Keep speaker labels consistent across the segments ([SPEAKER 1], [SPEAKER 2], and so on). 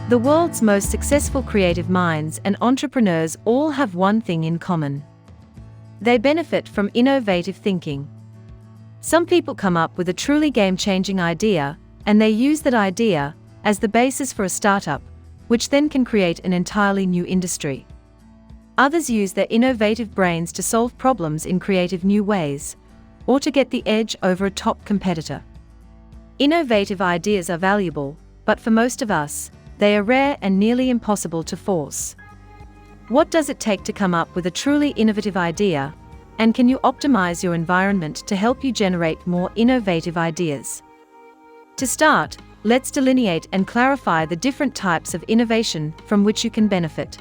[SPEAKER 1] The world's most successful creative minds and entrepreneurs all have one thing in common. They benefit from innovative thinking. Some people come up with a truly game-changing idea, and they use that idea as the basis for a startup, which then can create an entirely new industry. Others use their innovative brains to solve problems in creative new ways, or to get the edge over a top competitor. Innovative ideas are valuable, but for most of us, they are rare and nearly impossible to force. What does it take to come up with a truly innovative idea, and can you optimize your environment to help you generate more innovative ideas? To start, let's delineate and clarify the different types of innovation from which you can benefit.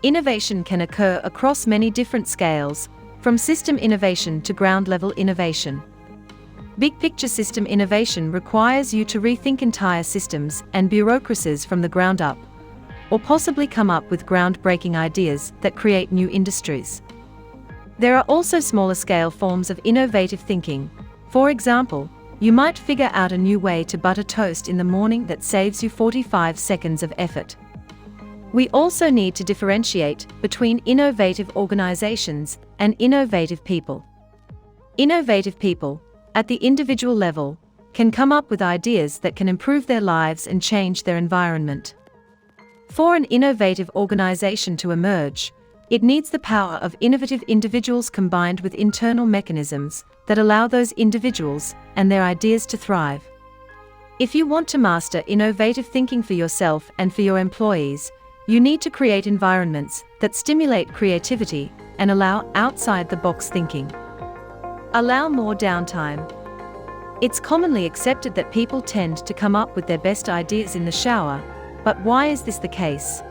[SPEAKER 1] Innovation can occur across many different scales, from system innovation to ground-level innovation. Big-picture system innovation requires you to rethink entire systems and bureaucracies from the ground up, or possibly come up with groundbreaking ideas that create new industries. There are also smaller-scale forms of innovative thinking. For example, you might figure out a new way to butter toast in the morning that saves you 45 seconds of effort. We also need to differentiate between innovative organizations and innovative people. Innovative people, at the individual level, can come up with ideas that can improve their lives and change their environment. For an innovative organization to emerge, it needs the power of innovative individuals combined with internal mechanisms that allow those individuals and their ideas to thrive. If you want to master innovative thinking for yourself and for your employees, you need to create environments that stimulate creativity and allow outside-the-box thinking. Allow more downtime. It's commonly accepted that people tend to come up with their best ideas in the shower, but why is this the case?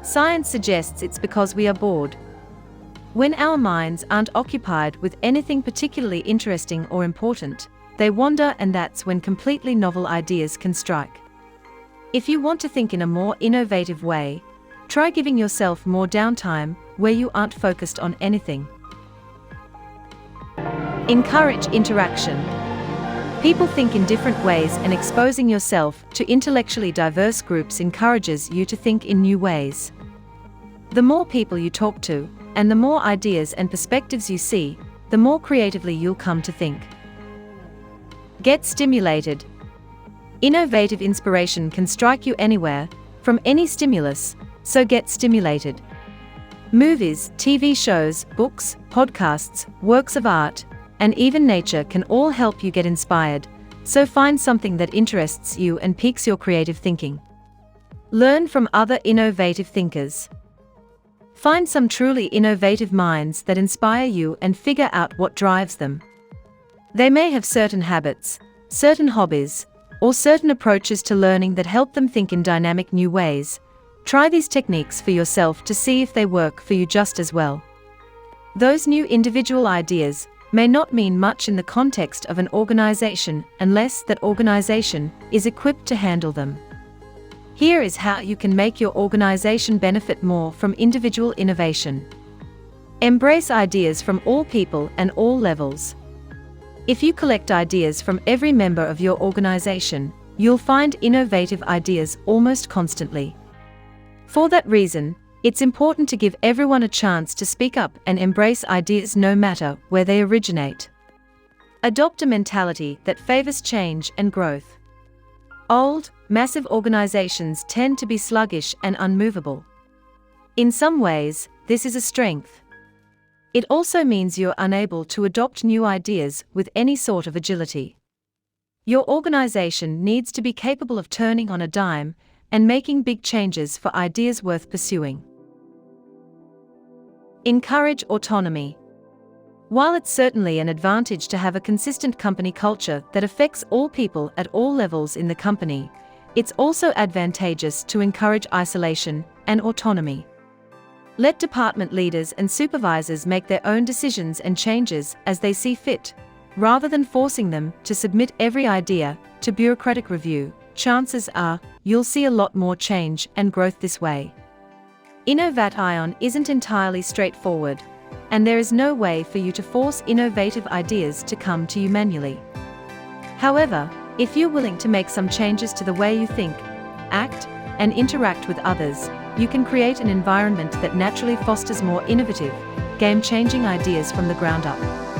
[SPEAKER 1] Science suggests it's because we are bored. When our minds aren't occupied with anything particularly interesting or important, they wander, and that's when completely novel ideas can strike. If you want to think in a more innovative way, try giving yourself more downtime where you aren't focused on anything. Encourage interaction. People think in different ways, and exposing yourself to intellectually diverse groups encourages you to think in new ways. The more people you talk to, and the more ideas and perspectives you see, the more creatively you'll come to think. Get stimulated. Innovative inspiration can strike you anywhere, from any stimulus, so get stimulated. Movies, TV shows, books, podcasts, works of art, and even nature can all help you get inspired, so find something that interests you and piques your creative thinking. Learn from other innovative thinkers. Find some truly innovative minds that inspire you and figure out what drives them. They may have certain habits, certain hobbies, or certain approaches to learning that help them think in dynamic new ways. Try these techniques for yourself to see if they work for you just as well. Those new individual ideas may not mean much in the context of an organization unless that organization is equipped to handle them. Here is how you can make your organization benefit more from individual innovation. Embrace ideas from all people and all levels. If you collect ideas from every member of your organization, you'll find innovative ideas almost constantly. For that reason, it's important to give everyone a chance to speak up and embrace ideas no matter where they originate. Adopt a mentality that favors change and growth. Old, massive organizations tend to be sluggish and unmovable. In some ways, this is a strength. It also means you're unable to adopt new ideas with any sort of agility. Your organization needs to be capable of turning on a dime and making big changes for ideas worth pursuing. Encourage autonomy. While it's certainly an advantage to have a consistent company culture that affects all people at all levels in the company, it's also advantageous to encourage isolation and autonomy. Let department leaders and supervisors make their own decisions and changes as they see fit, rather than forcing them to submit every idea to bureaucratic review. Chances are you'll see a lot more change and growth this way. Innovation isn't entirely straightforward, and there is no way for you to force innovative ideas to come to you manually. However, if you're willing to make some changes to the way you think, act, and interact with others, you can create an environment that naturally fosters more innovative, game-changing ideas from the ground up.